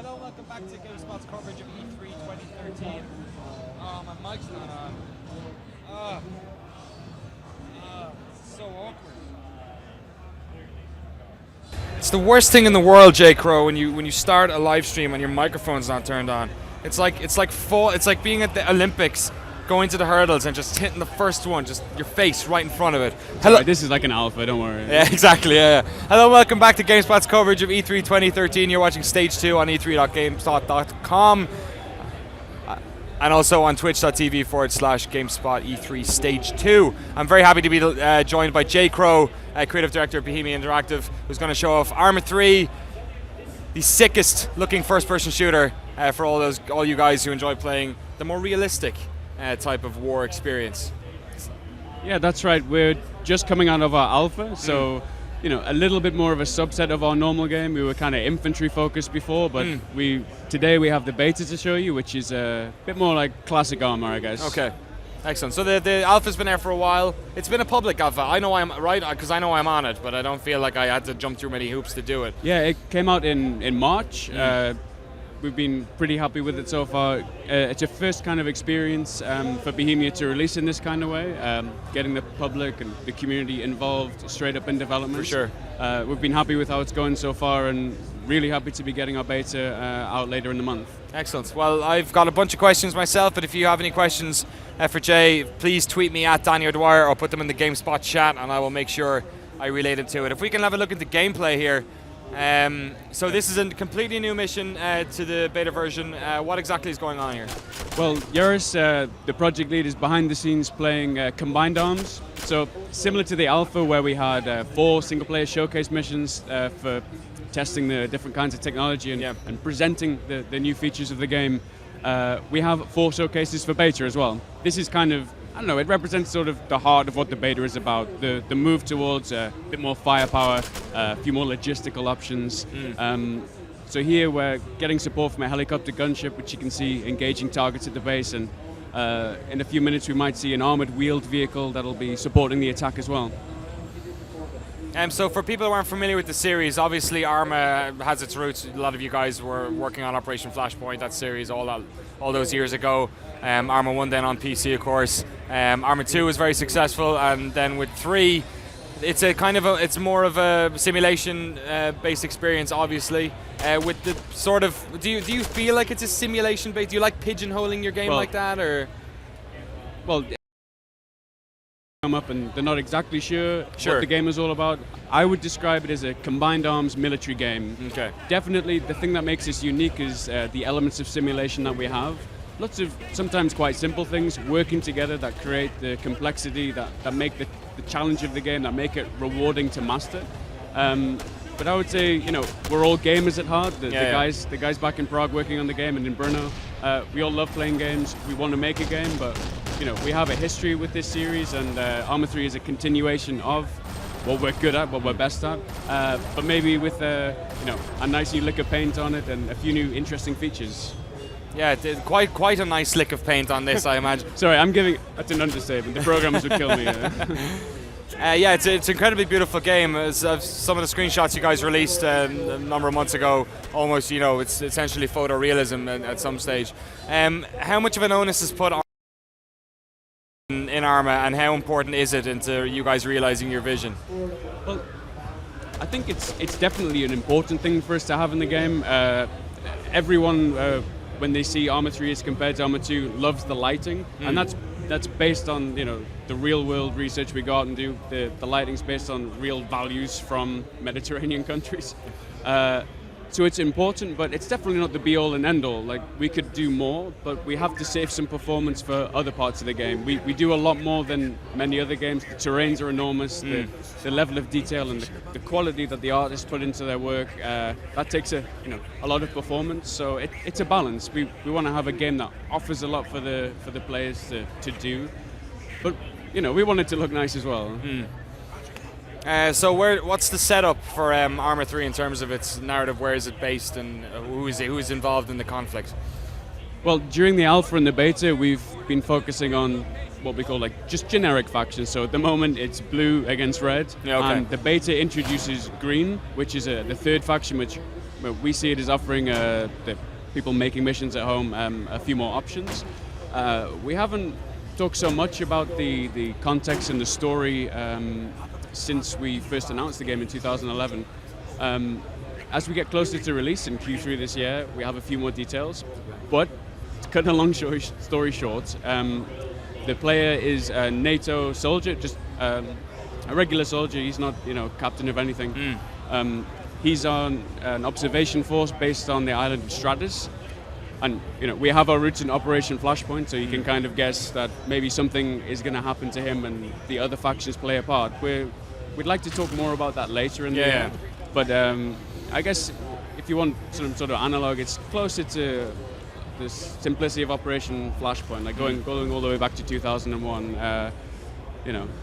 Hello, welcome back to GameSpot's coverage of E3 2013. Oh, my mic's not on. So awkward. It's the worst thing in the world, Jay Crowe, when you start a live stream and your microphone's not turned on. It's like being at the Olympics, going to the hurdles and just hitting the first one, just your face right in front of it. Hello. Right, this is like an alpha, don't worry. Yeah, exactly, yeah. Hello, welcome back to GameSpot's coverage of E3 2013. You're watching Stage 2 on e3.gamespot.com and also on twitch.tv/GameSpot E3 Stage 2. I'm very happy to be joined by Jay Crowe, Creative Director of Bohemianteractive, who's going to show off ArmA 3, the sickest looking first-person shooter for all you guys who enjoy playing the more realistic type of war experience. Yeah, that's right. We're just coming out of our alpha, so a little bit more of a subset of our normal game. We were kind of infantry focused before, but today we have the beta to show you, which is a bit more like classic ArmA, I guess. Okay, excellent. So the alpha's been there for a while. It's been a public alpha. I know I'm right because I know I'm on it, but I don't feel like I had to jump through many hoops to do it. Yeah, it came out in March. We've been pretty happy with it so far. It's a first kind of experience for Bohemia to release in this kind of way, getting the public and the community involved straight up in development. For sure. We've been happy with how it's going so far and really happy to be getting our beta out later in the month. Excellent. Well, I've got a bunch of questions myself, but if you have any questions for Jay, please tweet me at Danny O'Dwyer or put them in the GameSpot chat and I will make sure I relay them to it. If we can have a look at the gameplay here. So this is a completely new mission to the beta version. What exactly is going on here? Well, Joris, the project lead, is behind the scenes playing Combined Arms. So similar to the alpha where we had 4 single-player showcase missions for testing the different kinds of technology and presenting the new features of the game, we have 4 showcases for beta as well. This is kind of, I don't know, it represents sort of the heart of what the beta is about, the move towards a bit more firepower, a few more logistical options. So here we're getting support from a helicopter gunship, which you can see engaging targets at the base, and in a few minutes we might see an armored wheeled vehicle that'll be supporting the attack as well. So for people who aren't familiar with the series, obviously ArmA has its roots. A lot of you guys were working on Operation Flashpoint, that series, all those years ago. ArmA 1 then on PC, of course. ArmA 2 was very successful, and then with 3, it's it's more of a simulation-based experience, obviously. With the sort of, do you feel like it's a simulation-based? Do you like pigeonholing your game like that, or? Well. Come up and they're not exactly sure what the game is all about. I would describe it as a combined arms military game. Okay. Definitely the thing that makes this unique is the elements of simulation that we have. Lots of sometimes quite simple things working together that create the complexity, that make the challenge of the game, that make it rewarding to master. But I would say, we're all gamers at heart. The guys back in Prague working on the game and in Brno, we all love playing games. We want to make a game, but we have a history with this series, and ArmA 3 is a continuation of what we're good at, what we're best at, but maybe with a nice new lick of paint on it and a few new interesting features. Yeah, quite a nice lick of paint on this, I imagine. Sorry, that's an understatement. The programmers would kill me. Yeah, it's an incredibly beautiful game. As some of the screenshots you guys released a number of months ago, almost, it's essentially photorealism at some stage. How much of an onus is put on in ArmA, and how important is it into you guys realizing your vision? Well, I think it's definitely an important thing for us to have in the game. Everyone, when they see ArmA 3 as compared to ArmA 2, loves the lighting, and that's based on the real world research we got and do. The lighting's based on real values from Mediterranean countries. So it's important, but it's definitely not the be all and end all. Like, we could do more, but we have to save some performance for other parts of the game. We do a lot more than many other games. The terrains are enormous, the level of detail and the quality that the artists put into their work, that takes a lot of performance. So it's a balance. We want to have a game that offers a lot for the players to do, but we want it to look nice as well. So what's the setup for ArmA 3 in terms of its narrative? Where is it based, and who is involved in the conflict? Well, during the alpha and the beta, we've been focusing on what we call like just generic factions. So at the moment, it's blue against red, and the beta introduces green, which is the third faction, which we see it as offering the people making missions at home a few more options. We haven't talked so much about the context and the story since we first announced the game in 2011. As we get closer to release in Q3 this year, we have a few more details. But to cut a long story short, the player is a NATO soldier, just a regular soldier. He's not, captain of anything. He's on an observation force based on the island of Stratus. And we have our roots in Operation Flashpoint, so you can kind of guess that maybe something is going to happen to him and the other factions play a part. We'd like to talk more about that later in the year. But I guess if you want some sort of analog, it's closer to the simplicity of Operation Flashpoint, like going all the way back to 2001. A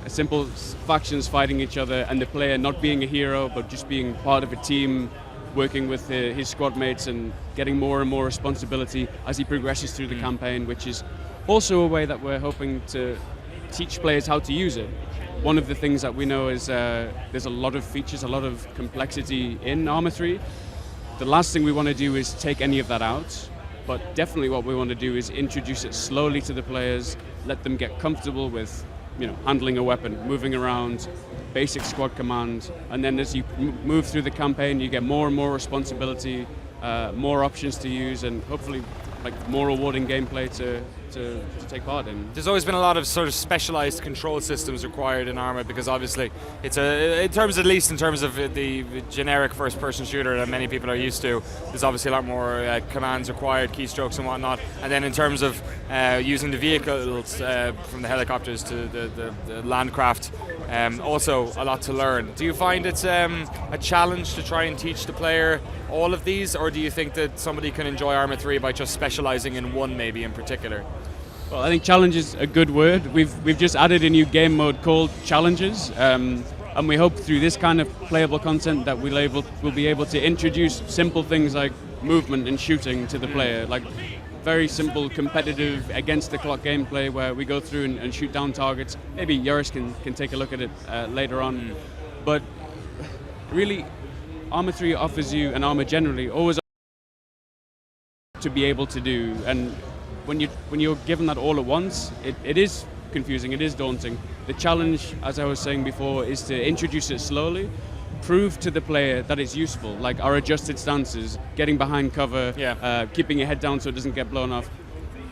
simple factions fighting each other, and the player not being a hero, but just being part of a team, working with his squad mates and getting more and more responsibility as he progresses through the campaign, which is also a way that we're hoping to teach players how to use it. One of the things that we know is there's a lot of features, a lot of complexity in ArmA 3. The last thing we want to do is take any of that out, but definitely what we want to do is introduce it slowly to the players, let them get comfortable with handling a weapon, moving around, basic squad command, and then as you move through the campaign, you get more and more responsibility, more options to use, and hopefully more rewarding gameplay to take part in. There's always been a lot of sort of specialized control systems required in ArmA, because obviously it's at least in terms of the generic first-person shooter that many people are used to, there's obviously a lot more commands required, keystrokes and whatnot. And then in terms of using the vehicles from the helicopters to the landcraft, also a lot to learn. Do you find it's a challenge to try and teach the player all of these, or do you think that somebody can enjoy ArmA 3 by just specializing in one maybe in particular? Well, I think challenge is a good word. We've just added a new game mode called Challenges, and we hope through this kind of playable content that we'll be able to introduce simple things like movement and shooting to the player, like very simple competitive against the clock gameplay where we go through and shoot down targets. Maybe Joris can take a look at it later on. But really, ArmA 3 offers you, and ArmA generally, always to be able to do. And when you're given that all at once, it is confusing, it is daunting. The challenge, as I was saying before, is to introduce it slowly, prove to the player that it's useful, like our adjusted stances, getting behind cover, keeping your head down so it doesn't get blown off,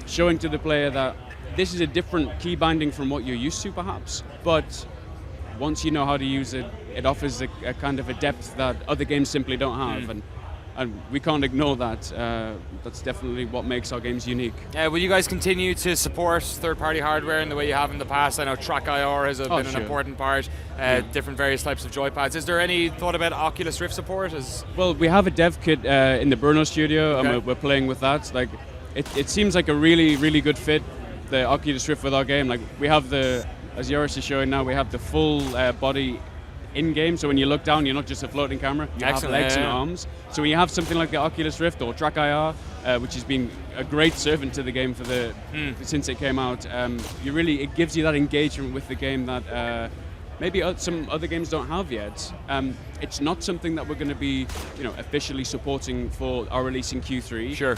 showing to the player that this is a different key binding from what you're used to perhaps, but once you know how to use it, it offers a kind of a depth that other games simply don't have. And we can't ignore that. That's definitely what makes our games unique. Will you guys continue to support third-party hardware in the way you have in the past? I know TrackIR has been an important part, different various types of joypads. Is there any thought about Oculus Rift support? Well, we have a dev kit in the Brno studio, and we're playing with that. Like, it seems like a really, really good fit, the Oculus Rift with our game. Like, we have as Joris is showing now, we have the full body in-game, so when you look down, you're not just a floating camera, you have legs and arms. So when you have something like the Oculus Rift or TrackIR, which has been a great servant to the game since it came out, it gives you that engagement with the game that maybe some other games don't have yet. It's not something that we're going to be, officially supporting for our release in Q3. Sure.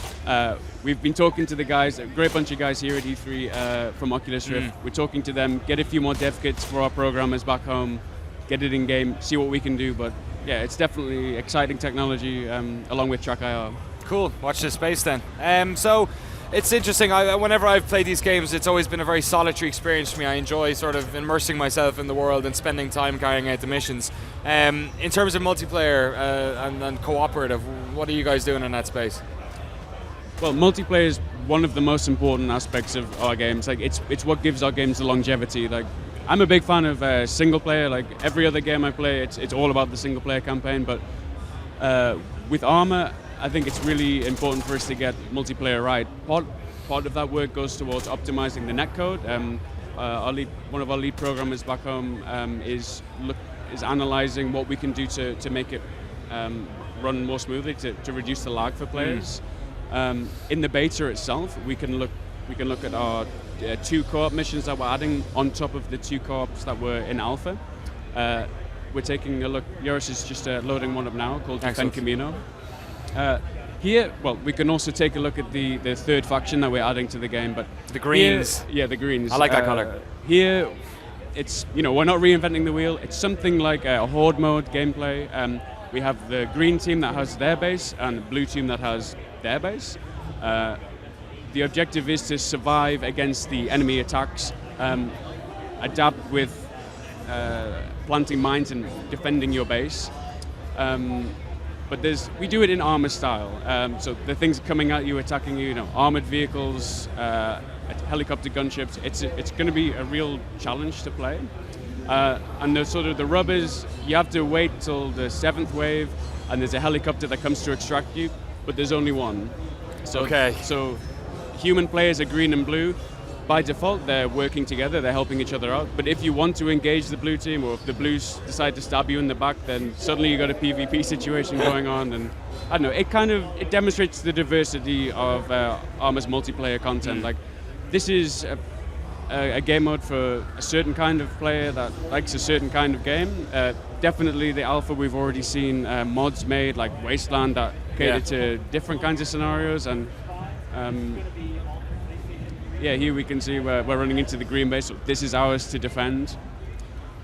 We've been talking to the guys, a great bunch of guys here at E3 from Oculus Rift. We're talking to them, get a few more dev kits for our programmers back home, get it in game, see what we can do. But yeah, it's definitely exciting technology along with TrackIR. Cool. Watch this space then. So it's interesting. Whenever I've played these games, it's always been a very solitary experience for me. I enjoy sort of immersing myself in the world and spending time carrying out the missions. In terms of multiplayer and cooperative, what are you guys doing in that space? Well, multiplayer is one of the most important aspects of our games. Like, it's what gives our games the longevity. Like, I'm a big fan of single player. Like every other game I play, it's all about the single player campaign. But with ArmA, I think it's really important for us to get multiplayer right. Part of that work goes towards optimizing the netcode. One of our lead programmers back home is analyzing what we can do to make it run more smoothly, to reduce the lag for players. In the beta itself, we can look at our 2 co-op missions that we're adding on top of the 2 co-ops that were in alpha. We're taking a look. Yoris is just loading one up now called Defend Camino. Here, well, we can also take a look at the third faction that we're adding to the game, but the greens. Here, the greens. I like that color. Here, it's we're not reinventing the wheel. It's something like a horde mode gameplay. We have the green team that has their base and the blue team that has their base. The objective is to survive against the enemy attacks, adapt with planting mines and defending your base. But we do it in ArmA style. So the things coming at you, attacking you, armored vehicles, helicopter gunships. It's going to be a real challenge to play. And the rubbers, you have to wait till the 7th wave, and there's a helicopter that comes to extract you, but there's only one. So human players are green and blue. By default, they're working together, they're helping each other out. But if you want to engage the blue team, or if the blues decide to stab you in the back, then suddenly you got a PvP situation going on. And I don't know, it demonstrates the diversity of ArmA's multiplayer content. Like, this is a game mode for a certain kind of player that likes a certain kind of game. Definitely the alpha, we've already seen mods made, like Wasteland, that cater to different kinds of scenarios. And here we can see we're running into the green base. So this is ours to defend.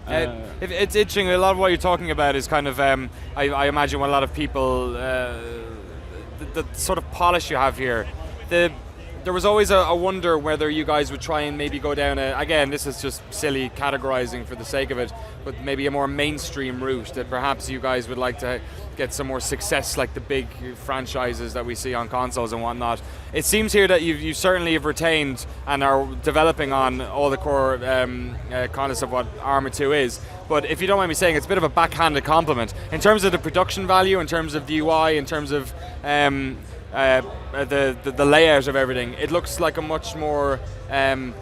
It's interesting. A lot of what you're talking about is kind of, I imagine, what a lot of people, the sort of polish you have here. There was always a wonder whether you guys would try and maybe go down again, this is just silly categorizing for the sake of it, but maybe a more mainstream route, that perhaps you guys would like to get some more success like the big franchises that we see on consoles and whatnot. It seems here that you certainly have retained and are developing on all the core concepts of what ArmA 2 is, but if you don't mind me saying, it's a bit of a backhanded compliment. In terms of the production value, in terms of the UI, in terms of the layout of everything, it looks like a much more, I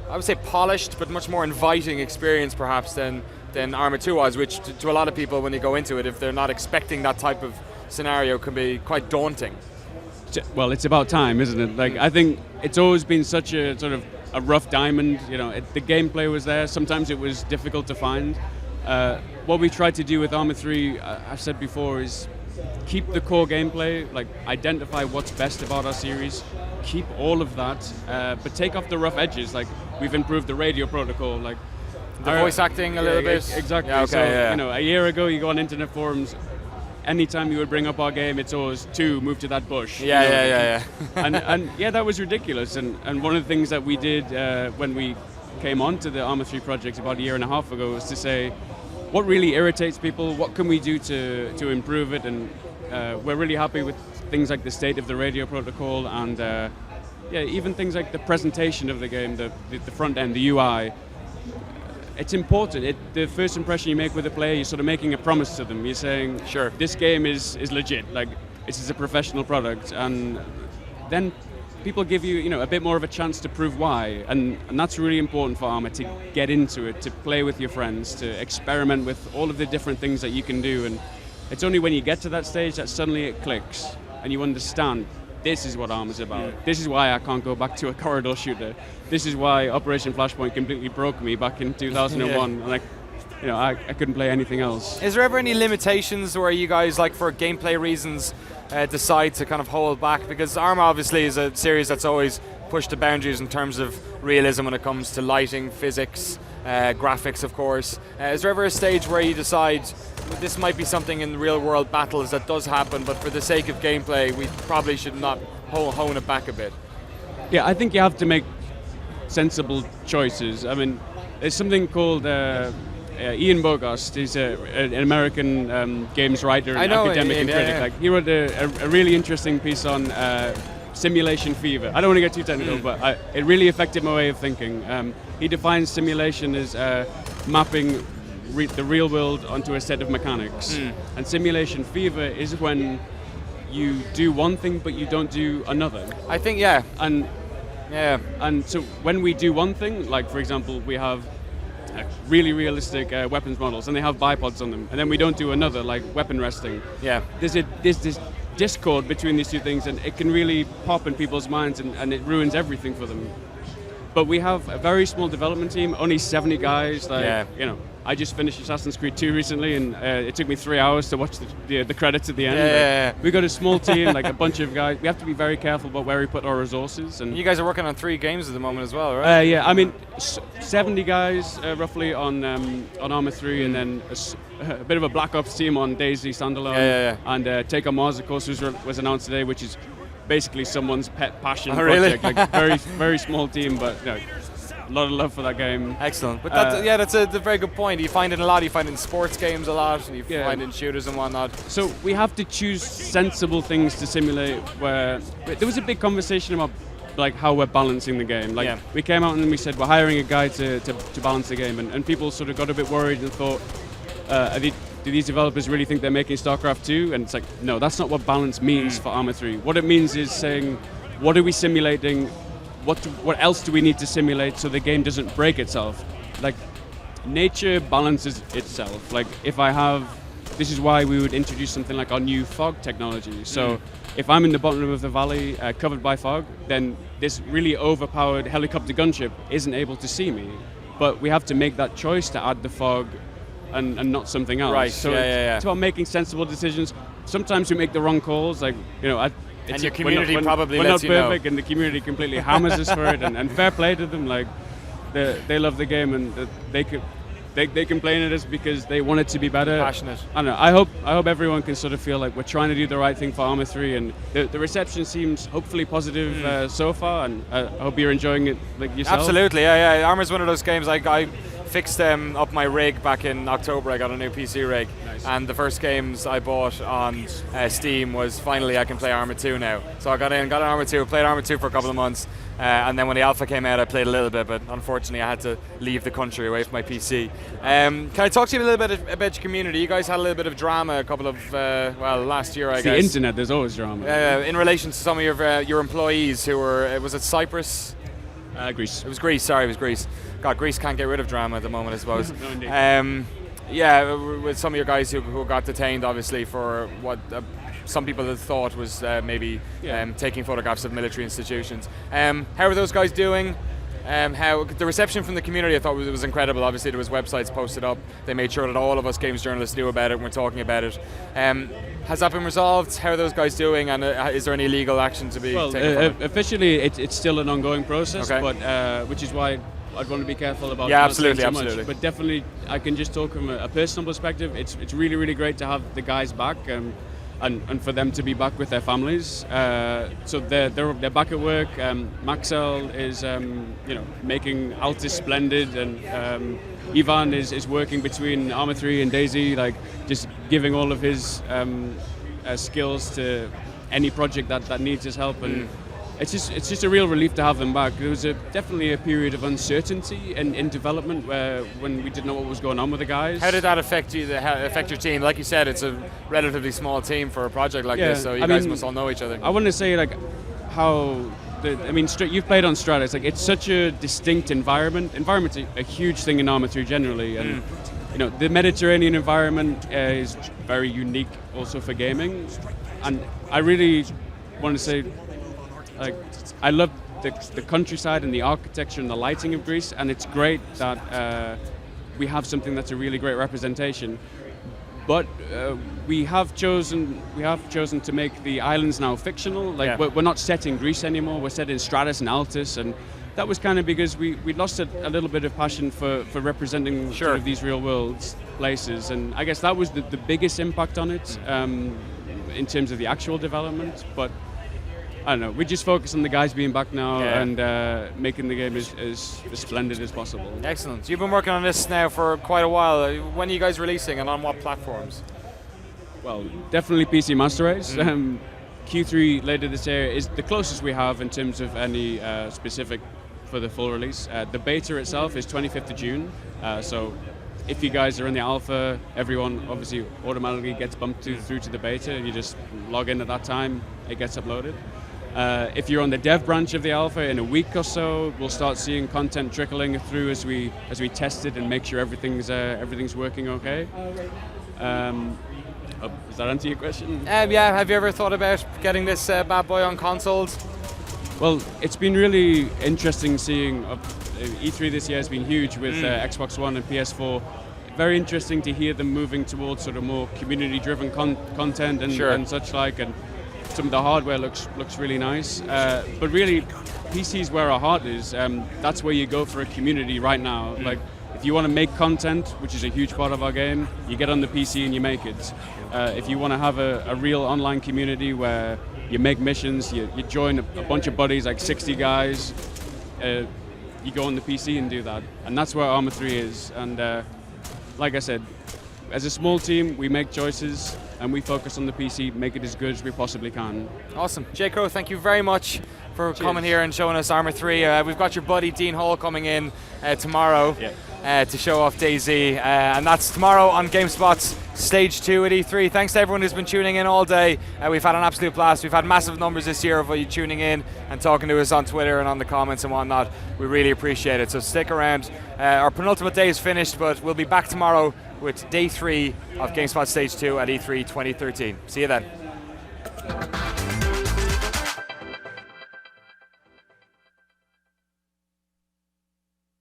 would say polished, but much more inviting experience perhaps than ArmA 2 was, which to a lot of people when they go into it, if they're not expecting that type of scenario, can be quite daunting. Well, it's about time, isn't it? Like, I think it's always been such a sort of a rough diamond, the gameplay was there, sometimes it was difficult to find. What we tried to do with ArmA 3, I've said before, is keep the core gameplay, like identify what's best about our series, keep all of that, but take off the rough edges. Like, we've improved the radio protocol, like the voice acting a little bit. Exactly. Yeah, okay, so, a year ago, you go on internet forums, anytime you would bring up our game, it's always move to that bush. Yeah. and that was ridiculous. And one of the things that we did when we came on to the ArmA 3 project about a year and a half ago was to say, what really irritates people, what can we do to improve it? And we're really happy with things like the state of the radio protocol and even things like the presentation of the game, the front end, the UI. It's important. The first impression you make with a player, you're sort of making a promise to them. You're saying, sure, this game is legit, like this is a professional product. And then people give you, a bit more of a chance to prove why. And that's really important for ArmA, to get into it, to play with your friends, to experiment with all of the different things that you can do. And it's only when you get to that stage that suddenly it clicks and you understand, this is what ArmA's about. Yeah. This is why I can't go back to a corridor shooter. This is why Operation Flashpoint completely broke me back in 2001. And I couldn't play anything else. Is there ever any limitations where you guys, like for gameplay reasons, decide to kind of hold back? Because ArmA obviously is a series that's always pushed the boundaries in terms of realism when it comes to lighting, physics, graphics, of course. Is there ever a stage where you decide this might be something in real world battles that does happen, but for the sake of gameplay, we probably should not hone it back a bit? Yeah, I think you have to make sensible choices. I mean, there's something called Ian Bogost. He's an American games writer and academic and critic. Like, he wrote a really interesting piece on simulation fever. I don't want to get too technical, but it really affected my way of thinking. He defines simulation as mapping the real world onto a set of mechanics. And simulation fever is when you do one thing but you don't do another. I think, and so when we do one thing, like for example, we have really realistic weapons models and they have bipods on them, and then we don't do another, like weapon resting. Yeah. There's this discord between these two things, and it can really pop in people's minds, and it ruins everything for them. But we have a very small development team, only 70 guys. I just finished Assassin's Creed 2 recently, and it took me 3 hours to watch the credits at the end. We got a small team, like a bunch of guys. We have to be very careful about where we put our resources. And you guys are working on 3 games at the moment as well, right? Yeah, I mean, 70 guys roughly on ArmA 3, and then a bit of a Black Ops team on DayZ standalone. And Take On Mars, of course, was announced today, which is basically someone's pet passion project. Like very, very small team, but a lot of love for that game. Excellent. But that's a very good point. You find it a lot. You find it in sports games a lot, and you find it in shooters and whatnot. So we have to choose sensible things to simulate. Where there was a big conversation about like how we're balancing the game. Like we came out and we said we're hiring a guy to balance the game, and people sort of got a bit worried and thought, do these developers really think they're making StarCraft 2? And it's like, no, that's not what balance means for ArmA 3. What it means is saying, what are we simulating? What else do we need to simulate so the game doesn't break itself? Like, nature balances itself. Like, this is why we would introduce something like our new fog technology. So, if I'm in the bottom of the valley covered by fog, then this really overpowered helicopter gunship isn't able to see me. But we have to make that choice to add the fog and not something else. Right. So it's about making sensible decisions. Sometimes we make the wrong calls. Like, and your community probably lets you know. We're not perfect, and the community completely hammers us for it. And fair play to them. Like, they love the game, and they complain at us because they want it to be better. Passionate. I don't know. I hope everyone can sort of feel like we're trying to do the right thing for ArmA 3, and the reception seems hopefully positive so far. And I hope you're enjoying it like yourself. Absolutely. Yeah. ArmA's one of those games. I fixed up my rig back in October. I got a new PC rig. Nice. And the first games I bought on Steam was finally I can play ArmA 2 now. So I got an ArmA 2, played ArmA 2 for a couple of months, and then when the alpha came out I played a little bit, but unfortunately I had to leave the country away from my PC. Can I talk to you a little bit about your community? You guys had a little bit of drama a couple of, last year I guess. The internet, there's always drama. In relation to some of your employees who were, was it Cyprus? Greece. It was Greece, sorry, it was Greece. God, Greece can't get rid of drama at the moment, I suppose. No, indeed. With some of your guys who got detained, obviously, for what some people had thought was maybe taking photographs of military institutions. How are those guys doing? How the reception from the community, I thought was incredible. Obviously, there was websites posted up. They made sure that all of us games journalists knew about it and were talking about it. Has that been resolved? How are those guys doing? And is there any legal action to be taken? Officially, it's still an ongoing process, but which is why I'd want to be careful about not saying too much. But definitely, I can just talk from a personal perspective. It's really, really great to have the guys back. And for them to be back with their families, so they're back at work. Maxell is making Altis splendid, and Ivan is working between ArmA 3 and DayZ, like just giving all of his skills to any project that needs his help. And it's just a real relief to have them back. There was definitely a period of uncertainty in development when we didn't know what was going on with the guys. How did that affect you? Affect your team? Like you said, it's a relatively small team for a project like this, so you guys must all know each other. I want to say like how. You've played on Strata. It's such a distinct environment. Environment's a huge thing in ArmA 3 generally, and the Mediterranean environment is very unique also for gaming. And I really want to say, like, I love the countryside and the architecture and the lighting of Greece, and it's great that we have something that's a really great representation. But we have chosen to make the islands now fictional. Like we're not set in Greece anymore. We're set in Stratus and Altis, and that was kind of because we lost a little bit of passion for representing sort of these real world places, and I guess that was the biggest impact on it in terms of the actual development. But I don't know, we just focus on the guys being back now and making the game as splendid as possible. Excellent. You've been working on this now for quite a while. When are you guys releasing and on what platforms? Well, definitely PC Master Race. Q3 later this year is the closest we have in terms of any specific for the full release. The beta itself is 25th of June, so if you guys are in the alpha, everyone obviously automatically gets bumped through to the beta. You just log in at that time, it gets uploaded. If you're on the dev branch of the alpha, in a week or so, we'll start seeing content trickling through as we test it and make sure everything's working okay. Does that answer your question? Yeah, have you ever thought about getting this bad boy on consoles? Well, it's been really interesting seeing E3 this year has been huge with Xbox One and PS4. Very interesting to hear them moving towards sort of more community-driven content and such like, and some of the hardware looks really nice. But really, PC is where our heart is. That's where you go for a community right now. Like, if you want to make content, which is a huge part of our game, you get on the PC and you make it. If you want to have a real online community where you make missions, you join a bunch of buddies, like 60 guys, you go on the PC and do that. And that's where ArmA 3 is. And like I said, as a small team, we make choices and we focus on the PC, make it as good as we possibly can. Awesome. Jay Crowe, thank you very much for coming here and showing us ArmA 3. We've got your buddy Dean Hall coming in tomorrow to show off DayZ, and that's tomorrow on GameSpot's Stage 2 at E3. Thanks to everyone who's been tuning in all day. We've had an absolute blast. We've had massive numbers this year of you tuning in and talking to us on Twitter and on the comments and whatnot. We really appreciate it, so stick around. Our penultimate day is finished, but we'll be back tomorrow with Day 3 of GameSpot Stage 2 at E3 2013. See you then.